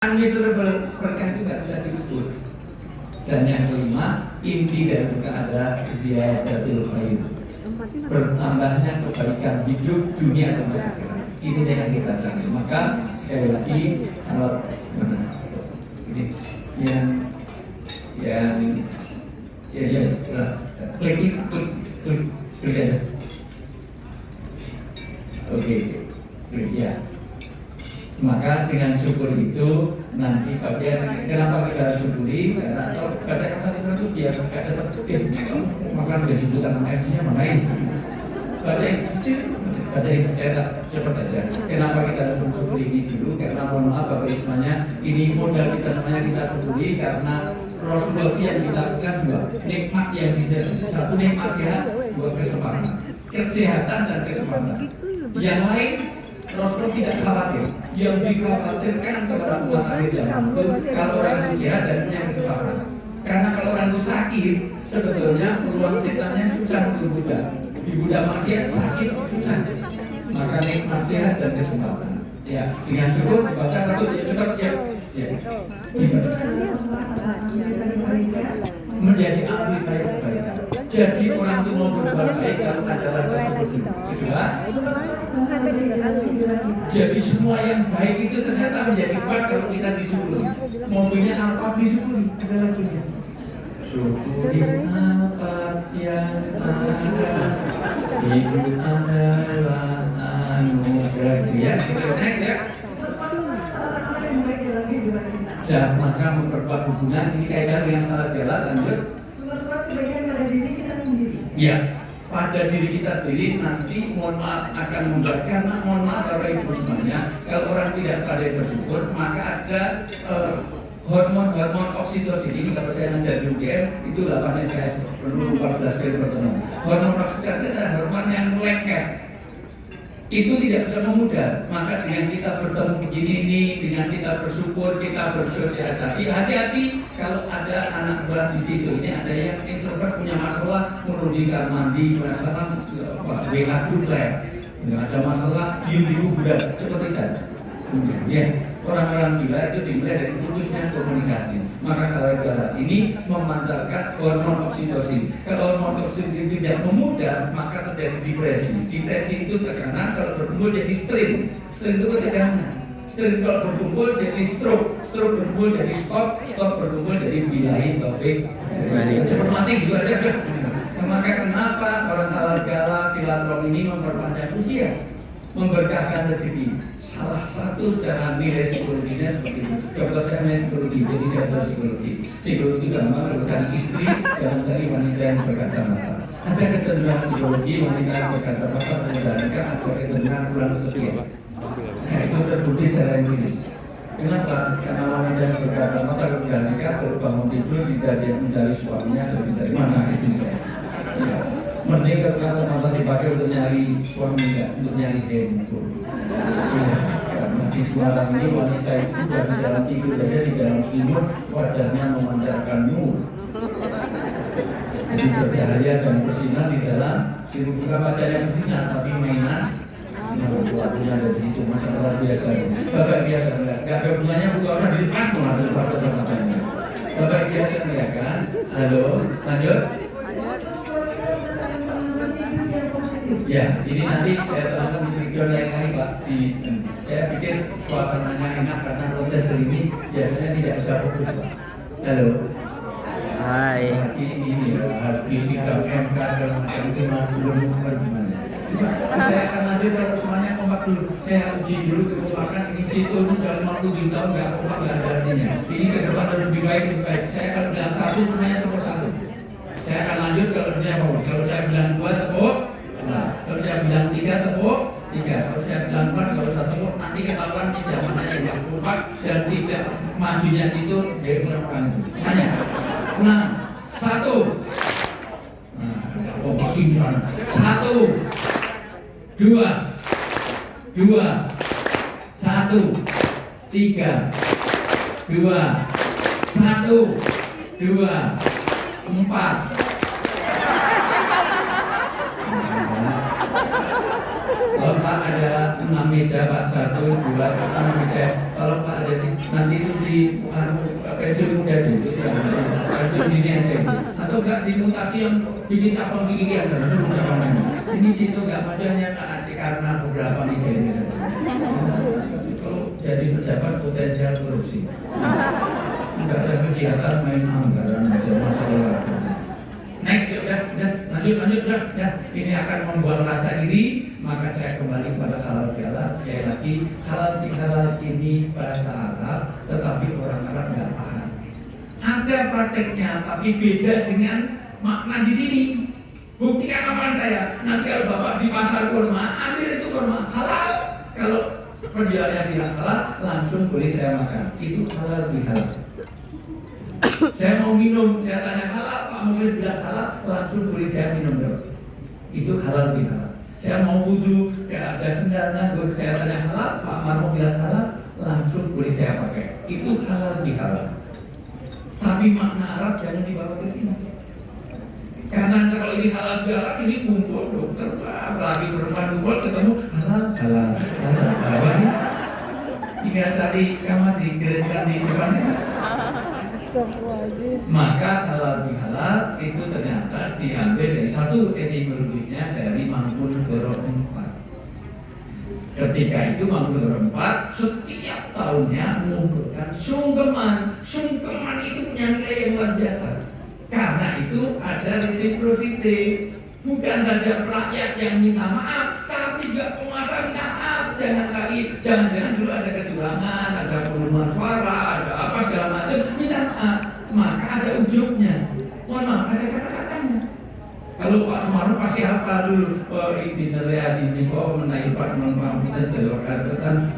Unmeasurable berkah itu nggak bisa diukur. Dan yang kelima, inti dari berkah adalah ziyadatul khair, bertambahnya kebaikan hidup dunia sampai akhirat. Ini yang kita cari. Maka sekali lagi kalau benar ini yang klik aja. Oke, klik ya. Maka dengan syukur itu nanti bagian kenapa kita harus syukuri, karena kalau baca satu itu biar nggak cepat maka menjadi jemputan MC-nya mana bacain saya tak cepat aja. Kenapa kita harus bersyukuri ini dulu? Karena mohon maaf Bapak Ismanya, ini modal kita semuanya kita syukuri karena Rasulullah yang kita lakukan dua nikmat yang bisa, satu nikmat sehat, dua kesehatan dan kesempatan. Yang lain Rasulullah tidak khawatir. Yang dikhawatirkan kepada umat akhir zaman itu kalau orang itu sehat dan punya kesempatan. Karena kalau orang itu sakit, sebetulnya peluang setannya susah untuk buddha. Di buddha maksiat sakit susah. Maka nikmat sehat dan kesempatan. Ya, dengan syukur baca satu ya cepat ya. Menjadi amplifier kebaikan. Jadi orang itu mau berbuat baik kalau ada rasa syukur dulu. Kedua, jadi semua yang baik itu ternyata menjadi kuat kalau kita disyukuri. Mobilnya apa disyukuri? Ada lagunya. Syukuri apa yang ada, hidup adalah anugerah. Ya, next ya. Maka memperkuat hubungan ini kaitan dengan salah jalan. Lanjut. Memperkuat kebaikan pada diri kita sendiri. Ya, pada diri kita sendiri nanti mohon maaf akan membuat, karena mohon maaf Bapak Ibu semuanya, kalau orang tidak pandai bersyukur maka ada hormon oksitosin. Ini kalau saya ngajar di UGM itu 8 SKS perlu 14 kali pertemuan. Hormon oksitosin adalah hormon yang lengket. Itu tidak bisa memudar. Maka dengan kita bertemu begini ini, dengan kita bersyukur, kita bersosialisasi, hati-hati kalau ada anak buah di situ. Ini ada yang introvert punya masalah, menuruni kamar mandi, masalah WA grup ada masalah diem di kuburan, seperti itu. Ya, orang-orang gila itu dimulai dari putusnya komunikasi. Maka salah ini memancarkan hormon oksitosin. Kalau hormon oksitosin tidak memudar, maka terjadi depresi. Depresi itu tekanan, kalau berkumpul jadi strain. Strain itu tekanan. Strain kalau berkumpul jadi stroke. Stroke berkumpul jadi stop berkumpul jadi bilahi taufik. Cepat mati gitu aja deh. Maka kenapa orang halal gala silaturahmi ini memperpanjang usia, memberkahkan rezeki. Salah satu secara nilai psikologinya seperti itu. Kalau saya nilai psikologi, jadi saya tahu psikologi. Psikologi gampang, bukan istri, jangan cari wanita yang berkacamata. Ada kecenderungan psikologi wanita yang berkacamata menjalankan atau kecenderungan kurang setia. Nah, itu terbukti secara empiris. Kenapa? Karena wanita yang berkacamata kalau nikah kalau bangun tidur tidak dia mencari suaminya lebih dari mana istri saya. Ya. Mending kalau kacamata dipakai untuk nyari suami, enggak untuk nyari handphone. Ya, karena di sekarang ini wanita itu dari dalam tidur saja di dalam selimut wajahnya memancarkan nur. Jadi bercahaya dan bersinar di dalam selimut, bukan wajahnya bersinar tapi mainan. Waktunya ada di situ, masalah biasa. Bapak biasa enggak ada gunanya buka orang di depan pun ada matanya. Bapak biasa enggak kan? Halo, lanjut. Ya, ini nanti saya terangkan di video lain kali Pak. Saya pikir suasananya enak karena konten ini biasanya tidak bisa fokus Pak. Halo. Hai. Ini harus fisika, MK segala macam itu belum gimana. Saya akan lanjut kalau semuanya kompak dulu. Saya uji dulu kekompakan ini situ dalam waktu 7 tahun nggak kompak nggak ada artinya. Ini ke depan lebih baik. Saya akan bilang satu semuanya tepuk satu. Saya akan lanjut kalau semuanya fokus. Kalau saya bilang 2 tepuk. Nah, kalau saya bilang 3 tepuk, 3. Kalau saya bilang 4, kalau 1 tepuk, nanti ketahuan di zaman yang kompak dan tidak majunya situ dari orang itu. Tanya. Nah, 1. Nah, kompak sih sana. 1, 2, 2, 1, 3, 2, 1, 2, 4. Kalau ada 6 meja Pak, 1, 2, 6 meja. Kalau Pak ada nanti itu di pensiun muda dulu ya, pensiun dini aja itu. Atau enggak dimutasi yang bikin cabang gigi yang terus cabang ini. Ini situ enggak macamnya nanti karena beberapa meja ini saja. Kalau jadi pejabat potensial korupsi. Enggak ada kegiatan main anggaran aja masalah. Next ya, lanjut ya. Ini akan membuang rasa iri, maka saya kembali kepada halal bihalal. Sekali lagi, halal bihalal ini bahasa Arab, tetapi orang Arab nggak paham. Ada prakteknya, tapi beda dengan makna di sini. Buktikan amalan saya. Nanti kalau bapak di pasar kurma, ambil itu kurma halal. Kalau penjualnya bilang halal, langsung boleh saya makan. Itu halal bihalal. Saya mau minum, saya tanya halal, Pak Mukhlis bilang halal, langsung boleh saya minum dong. Itu halal bihalal. Saya mau wudhu, ya ada sendal nganggur, saya tanya halal, Pak Marmo bilang halal, langsung boleh saya pakai. Itu halal bihalal. Tapi makna Arab jangan dibawa ke sini. Karena kalau ini halal bihalal, ini kumpul dokter, lagi perempuan kumpul ketemu halal. Ya. Tinggal cari kamar di gereja di depan itu. Maka halal bihalal itu ternyata diambil dari satu etimologisnya dari Mangkunegara 4. Ketika itu Mangkunegara 4 setiap tahunnya mengumpulkan sungkeman. Sungkeman itu punya nilai yang luar biasa. Karena itu ada reciprocity. Bukan saja rakyat yang minta maaf, tapi juga penguasa minta maaf. Jangan dulu ada kecurangan, ada pengumuman suara, ada apa segala macam, minta maaf. Maka ada ujungnya. Mohon maaf, ada kata-katanya. Kalau Pak Sumarno pasti apa dulu? Itinerary adini kok menaik Pak Menpang kita terlalu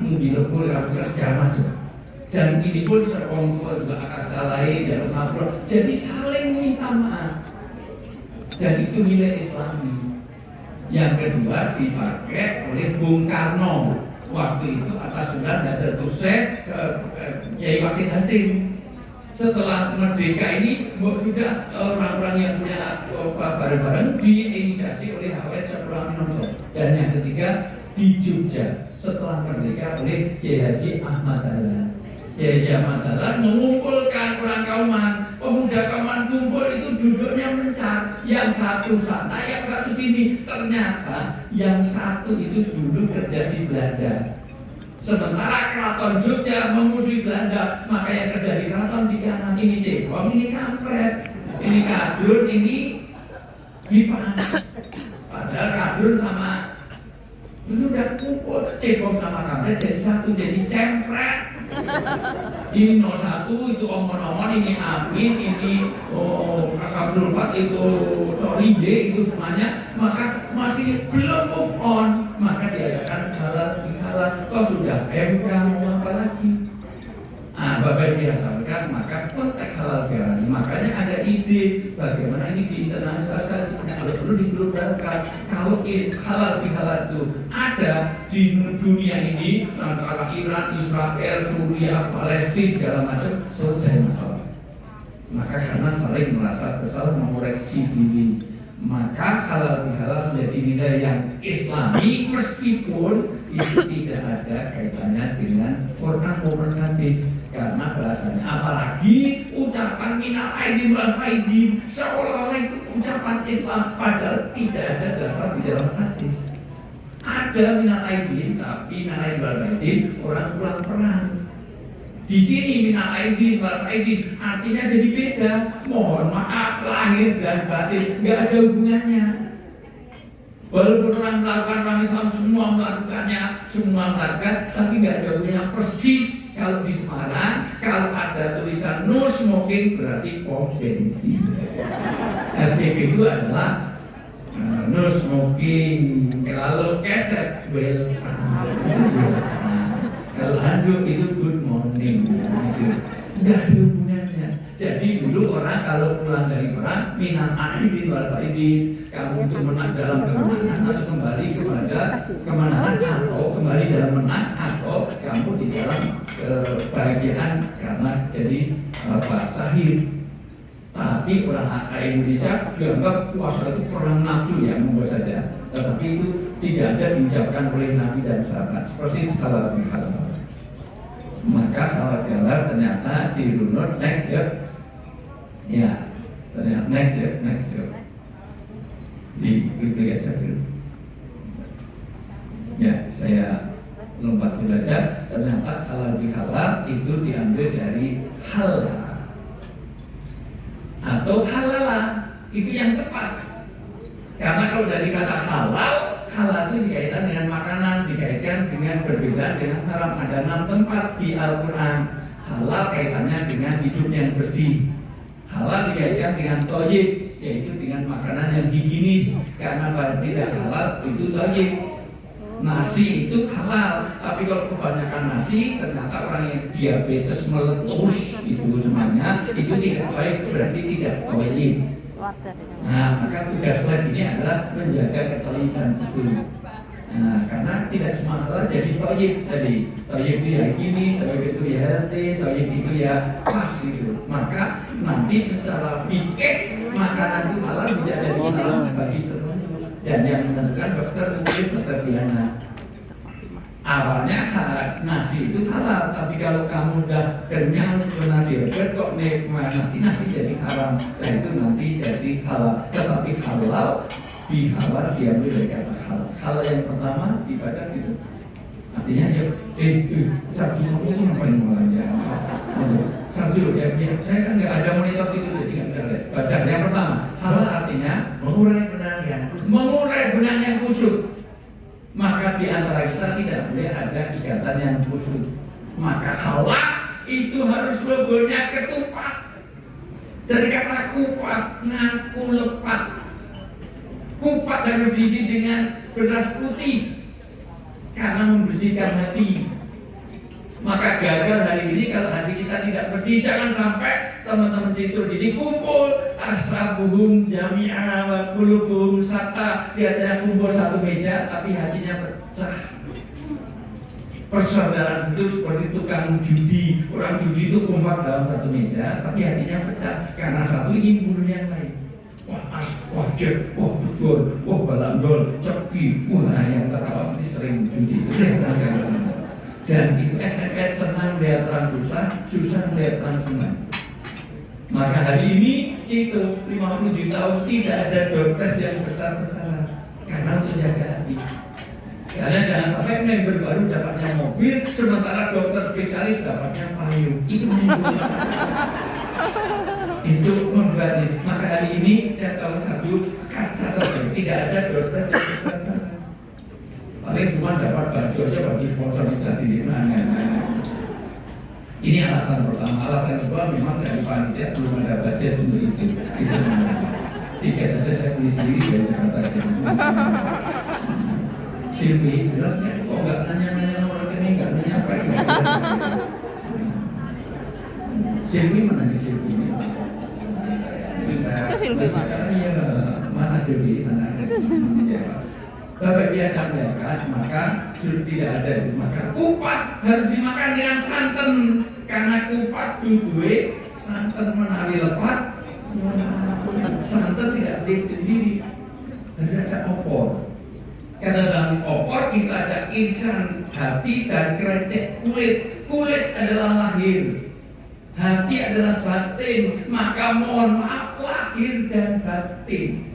mobil segala macam. Dan ini pun orang tua juga akan salah dan ngobrol. Jadi saling minta maaf. Dan itu nilai Islami. Yang kedua dipakai oleh Bung Karno waktu itu atas usulan Datuk Syekh Kiai Wahid Hasim. Setelah merdeka ini sudah orang-orang yang punya bareng-bareng diinisiasi oleh H.W. Cokroaminoto. Dan yang ketiga di Jogja setelah merdeka oleh Kiai Haji Ahmad Dahlan. Kiai Haji Ahmad Dahlan mengumpulkan orang kauman, pemuda kauman kumpul itu duduknya mencar, yang satu sana, yang satu sini. Ternyata yang satu itu dulu kerja di Belanda. Sementara Keraton Jogja memusuhi Belanda, maka yang kerja di keraton di kanan ini cebong, ini kampret, ini kadrun, ini Dipan. Padahal kadrun sama itu sudah kumpul, cebong sama kampret jadi satu, jadi cempret. Ini 01 itu omon-omon, ini amin, ini asam sulfat, itu sorry itu semuanya, maka masih belum move on. Maka diadakan halal bihalal. Kau sudah MK mau apa lagi? Bapak Ibu sampaikan, maka konteks halal bihalal. Makanya ada ide bagaimana ini diinternalisasi. Kalau perlu diglobalkan. Kalau halal bihalal itu ada di dunia ini, antara Iran, Israel, Suriah, Palestina segala macam, selesai masalah. Maka karena saling merasa bersalah mengoreksi diri, maka halal bihalal menjadi nilai yang Islami meskipun itu tidak ada kaitannya dengan Quran maupun hadis. Karena bahasanya, apalagi ucapan minal aidin wal faizin, seolah-olah itu ucapan Islam, padahal tidak ada dasar di dalam hadis. Ada minal aidin, tapi minal aidin wal faizin orang pulang perang. Di sini minal aidin wal faizin artinya jadi beda. Mohon maaf, lahir dan batin nggak ada hubungannya. Walaupun orang melakukan Islam, semua melakukan, tapi nggak ada hubungannya persis. Kalau di Semarang, kalau ada tulisan no smoking berarti pom bensin. SPG itu adalah no smoking. Kalau keset welcome, itu welcome. Kalau handuk itu good morning. Gitu. Nggak ada hubungannya. Jadi dulu orang kalau pulang dari perang, minal aidin wal faizin, kamu itu menang dalam kemenangan atau kembali kepada kemenangan, atau kembali dalam menang, atau kamu di dalam kebahagiaan karena jadi sahih. Tapi orang Indonesia dianggap puasa itu perang nafsu ya, monggo saja. Tetapi itu tidak ada diucapkan oleh Nabi dan sahabat. Persis halal bihalal. Maka halal bihalal ternyata dirunut next ya. Ya, ternyata next ya. Diklik aja dulu. Ya, saya lompat belajar. Ternyata halal bihalal itu diambil dari halal atau halal, itu yang tepat. Karena kalau dari kata halal itu dikaitkan dengan makanan, dikaitkan dengan berbeda dengan haram. Ada 6 tempat di Al-Quran. Halal kaitannya dengan hidup yang bersih. Halal dikaitkan dengan thayyib, yaitu dengan makanan yang higienis. Karena tidak halal itu thayyib. Nasi itu halal, tapi kalau kebanyakan nasi, ternyata orang yang diabetes meletus itu namanya, itu tidak baik, berarti tidak thayyib. Nah, maka tugas lab ini adalah menjaga ketelitan itu. Nah, karena tidak semua halal jadi thayyib tadi. Thayyib itu ya gini, thayyib itu ya healthy, thayyib itu ya pas gitu. Maka nanti secara fikih makanan itu halal bisa jadi halal bagi seluruh. Dan yang menentukan dokter mungkin dokter Diana. Awalnya nasi itu halal, tapi kalau kamu udah kenyang kena diabetes kok nikmat nasi jadi haram. Nah itu nanti jadi halal. Tetapi halal bihalal diambil dari kata halal. Halal yang pertama dibaca gitu. Artinya ya, Sarjuna itu ngapain mulanya? Sarjuna ya, saya kan nggak ada monitor situ jadi nggak bisa lihat. Baca yang pertama, halal artinya mengurai benang yang kusut. Maka di antara kita tidak boleh ada ikatan yang kusut. Maka halal itu harus logonya ketupat. Dari kata kupat, ngaku lepat. Kupat harus diisi dengan beras putih karena membersihkan hati. Maka gagal hari ini kalau hati kita tidak bersih. Jangan sampai teman-teman situ sini kumpul asabuhum jami'a wa qulubuhum satta, lihatnya kumpul satu meja tapi hatinya pecah. Persaudaraan itu seperti tukang judi. Orang judi itu kumpul dalam satu meja tapi hatinya pecah karena satu ingin bunuh yang lain. Wah jek, wah betul, wah balandol, cepi, wah yang tertawa ini sering judi. Dan itu SMS senang melihat orang susah, susah melihat orang senang. Maka hari ini itu 57 tahun tidak ada doorpress yang besar-besaran karena untuk jaga hati. Karena jangan sampai member baru dapatnya mobil, sementara dokter spesialis dapatnya payung. Itu itu membuat ini. Maka hari ini saya tahu satu kasta tidak ada doorpress yang besar-besaran. Paling cuma dapat baju aja, baju sponsor itu tadi. Ini alasan pertama. Alasan kedua memang dari panitia belum ada budget untuk itu. Itu sebenarnya. Tiket aja saya beli sendiri dari Jakarta ke sini. Silvi, jelasnya kok nggak nanya-nanya nomor rekening, nggak nanya apa itu. Silvi mana di Silvi ini? Silvi mana? Iya, mana Silvi? Mana ada? Bapak biasa melihat, maka tidak ada itu. Maka kupat harus dimakan dengan santan, karena kupat dudue santan menawi lepat. Santan tidak berdiri sendiri, harus ada opor. Karena dalam opor itu ada irisan hati dan krecek kulit. Kulit adalah lahir, hati adalah batin. Maka mohon maaf, lahir dan batin.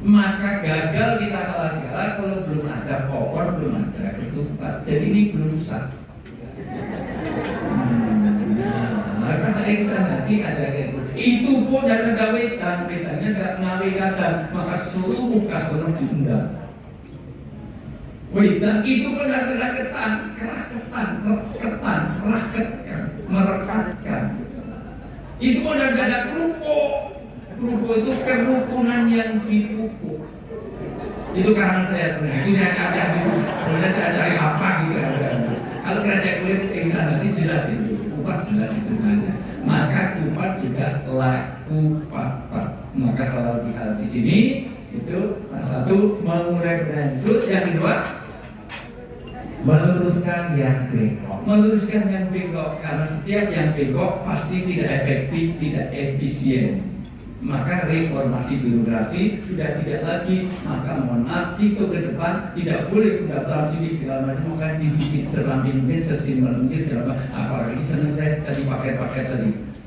Maka gagal kita halal-halal kalau belum ada opor, belum ada ketupat. Jadi ini belum sah. Karena irisan hati ada itu pun dari wetan, wetannya tidak ngawi kata, maka seluruh customer diundang. Wetan itu kan ada ketan, merekatkan. Itu pun ada kerupuk. Kerupuk itu kerukunan yang dipupuk. Itu karangan saya sebenarnya. Itu saya cari, sebenarnya saya cari apa gitu. Kalau kerajaan kulit irisan nanti jelas itu, kupat jelas itu namanya. Maka kupat juga laku papat. Maka kalau kita di sini itu satu mengurai benang. Yang kedua meluruskan yang bengkok. Meluruskan yang bengkok, karena setiap yang bengkok pasti tidak efektif, tidak efisien. Maka reformasi birokrasi sudah tidak lagi. Maka mohon maaf, Cito ke depan tidak boleh pendaftaran sini segala macam, maka dibikin seramping mungkin, sesimpel mungkin segala macam. Apalagi senang saya tadi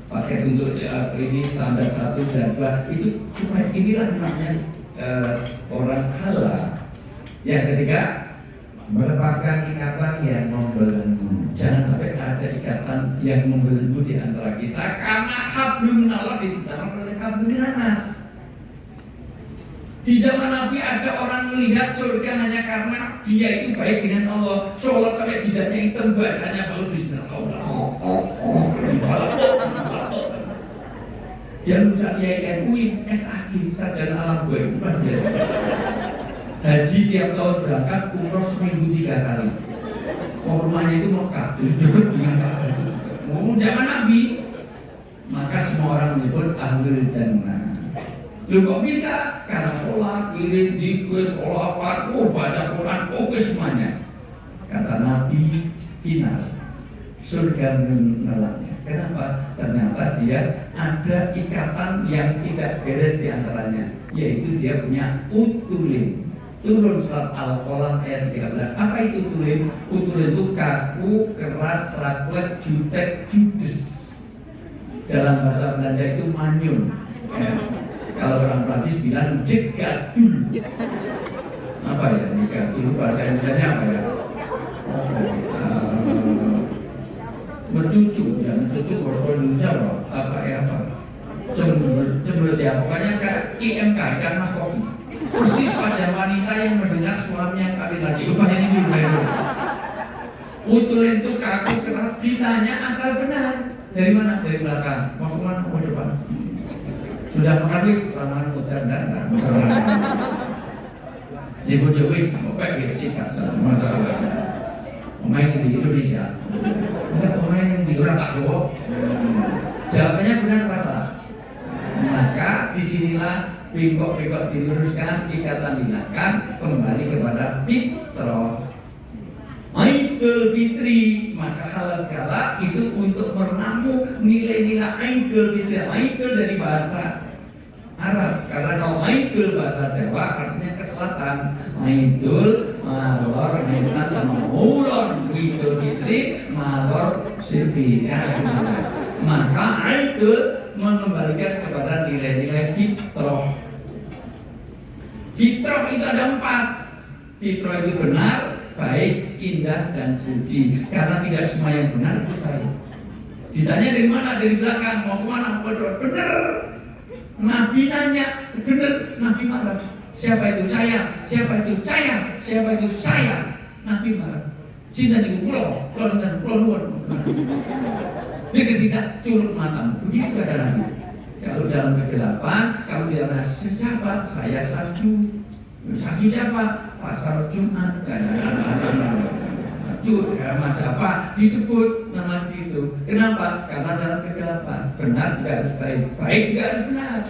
paket untuk ini standar 1 dan 2 itu supaya inilah namanya orang halal. Yang ketiga, melepaskan ikatan yang membelenggu. jangan sampai ada ikatan yang membelenggu di antara kita karena hablum minallah ditentang oleh hablum minanas. Di zaman Nabi ada orang melihat surga hanya karena dia itu baik dengan Allah. Seolah sampai jidatnya hitam, bacanya baru bismillah. Dia lulusan IAIN UIN SAG, sarjana alam gue, bukan biasa. Haji tiap tahun berangkat, umroh seminggu 3 kali. Mau rumahnya itu Mekah, dekat dengan Ka'bah itu. Mau zaman Nabi, maka semua orang menyebut ahlul jannah. Lu kok bisa? Karena sholat, iring, dikir, sholat, baca Quran, oke semuanya. Kata Nabi, final surga menolaknya. Kenapa? Ternyata dia ada ikatan yang tidak beres di antaranya, yaitu dia punya utulin. Turun surat Al-Qalam ayat 13. Apa itu utulin? Utulin itu kaku, keras, saklek, jutek, judes. Dalam bahasa Belanda itu manyun. Ya. Kalau orang Prancis bilang jegadul. Apa ya jegadul? Bahasa Indonesia apa ya? Mencucu ya, mencucu bahasa Indonesia apa ya apa? Cemberut ya, pokoknya kayak IMK, ikan mas kopi. Persis pada wanita yang mendengar suaminya kawin lagi. Upahnya ini dulu. Utulin itu kaku keras, ditanya asal benar. Dari mana? Dari belakang. Mau kemana? Mau depan. Sudah makan wis, ramangan muter dan masalah. Ibu Jowis, mau pakai sih kasar masalah. Pemain di Indonesia, enggak pemain yang di orang tak bohong. Jawabannya benar apa salah? Maka disinilah bengkok-bengkok diluruskan, ikatan dihilangkan, kembali kepada fitrah. Idul Fitri, maka halal kala itu untuk menamu nilai-nilai Idul Fitri. Idul dari bahasa Arab, karena kalau Idul bahasa Jawa artinya ke selatan. Idul malor naitan sama ulon, Idul Fitri malor silvi. Ya, maka Idul mengembalikan kepada nilai-nilai fitrah. Fitrah itu ada 4. Fitrah itu benar, baik, indah, dan suci. Karena tidak semua yang benar itu baik. Ditanya dari mana? Dari belakang. Mau kemana? Mau ke benar. Nabi nanya, benar. Nabi marah. Siapa itu? Saya. Siapa itu? Saya. Siapa itu? Saya. Nabi marah. Sinten itu pulau luar. Dia kesinta curut matamu. Begitu kata Nabi. Kalau dalam kegelapan, kamu dia siapa? Saya salju. Salju siapa? Pasar Jumat. Mas apa disebut nama itu? Kenapa? Karena dalam kegelapan benar juga harus baik, baik juga harus benar.